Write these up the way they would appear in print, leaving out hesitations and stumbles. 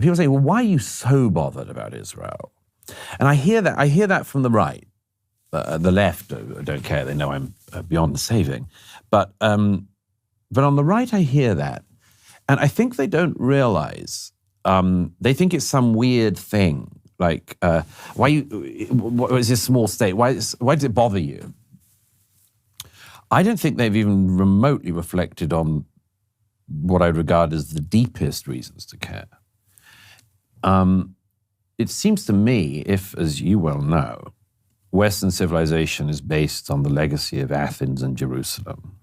people say, well, why are you so bothered about Israel? And I hear that from the right. The left don't care. They know I'm beyond saving. But on the right, I hear that. And I think they don't realize, they think it's some weird thing. Like, what is this small state? Why does it bother you? I don't think they've even remotely reflected on what I regard as the deepest reasons to care. It seems to me, if, as you well know, Western civilization is based on the legacy of Athens and Jerusalem.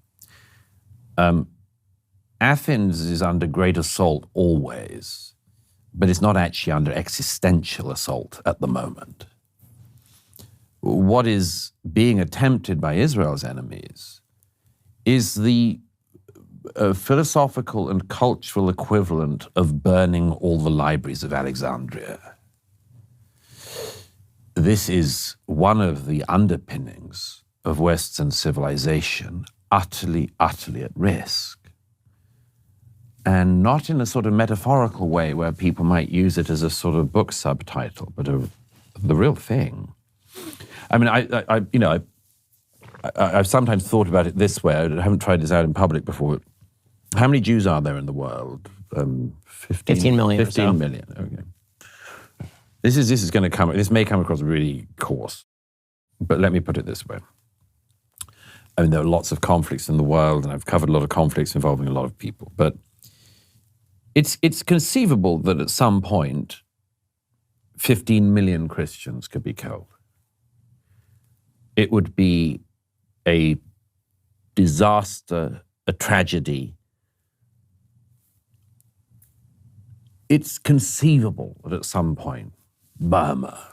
Athens is under great assault always, but it's not actually under existential assault at the moment. What is being attempted by Israel's enemies is the philosophical and cultural equivalent of burning all the libraries of Alexandria. This is one of the underpinnings of Western civilization, utterly, utterly at risk. And not in a sort of metaphorical way where people might use it as a sort of book subtitle, but the real thing. I mean, I've sometimes thought about it this way. I haven't tried this out in public before. How many Jews are there in the world? 15 million. 15 million. Okay. This is going to come. This may come across really coarse, but let me put it this way. I mean, there are lots of conflicts in the world, and I've covered a lot of conflicts involving a lot of people. But it's conceivable that at some point, 15 million Christians could be killed. It would be a disaster, a tragedy. It's conceivable that at some point, Burma,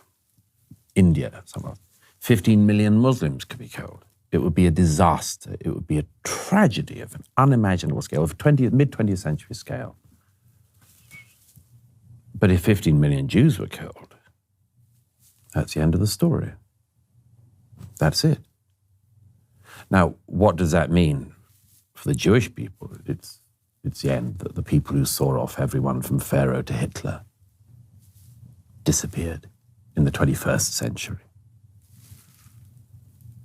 India, somewhere, 15 million Muslims could be killed. It would be a disaster. It would be a tragedy of an unimaginable scale, of mid-20th century scale. But if 15 million Jews were killed, that's the end of the story. That's it. Now, what does that mean for the Jewish people? It's the end, that the people who saw off everyone from Pharaoh to Hitler disappeared in the 21st century.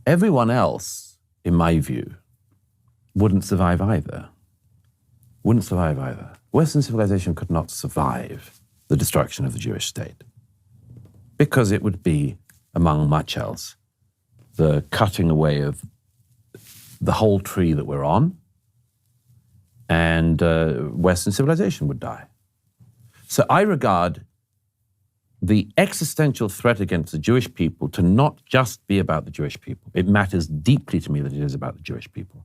Everyone else, in my view, wouldn't survive either. Wouldn't survive either. Western civilization could not survive the destruction of the Jewish state because it would be, among much else, the cutting away of the whole tree that we're on, and Western civilization would die. So I regard the existential threat against the Jewish people to not just be about the Jewish people. It matters deeply to me that it is about the Jewish people.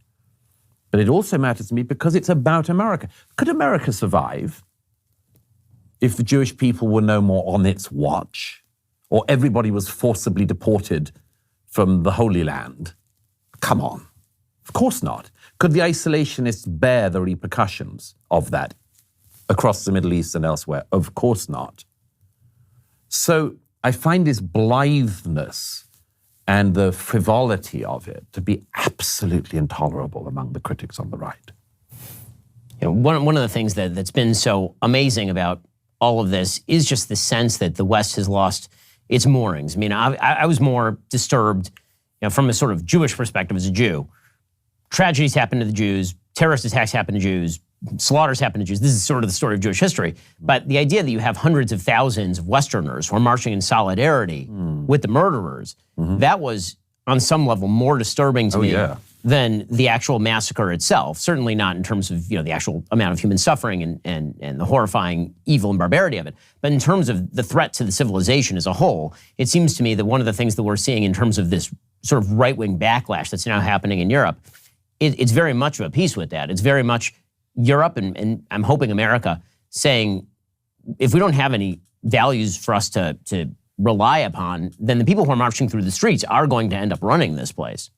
But it also matters to me because it's about America. Could America survive if the Jewish people were no more on its watch, or everybody was forcibly deported from the Holy Land? Come on. Of course not. Could the isolationists bear the repercussions of that across the Middle East and elsewhere? Of course not. So I find this blitheness and the frivolity of it to be absolutely intolerable among the critics on the right. You know, one of the things that's been so amazing about all of this is just the sense that the West has lost its moorings. I mean, I was more disturbed, from a sort of Jewish perspective as a Jew. Tragedies happen to the Jews, terrorist attacks happen to Jews, slaughters happen to Jews. This is sort of the story of Jewish history. But the idea that you have hundreds of thousands of Westerners who are marching in solidarity with the murderers, that was on some level more disturbing to me than the actual massacre itself. Certainly not in terms of the actual amount of human suffering and the horrifying evil and barbarity of it. But in terms of the threat to the civilization as a whole, it seems to me that one of the things that we're seeing in terms of this sort of right-wing backlash that's now happening in Europe, it's very much of a piece with that. It's very much Europe and I'm hoping America saying, if we don't have any values for us to rely upon, then the people who are marching through the streets are going to end up running this place.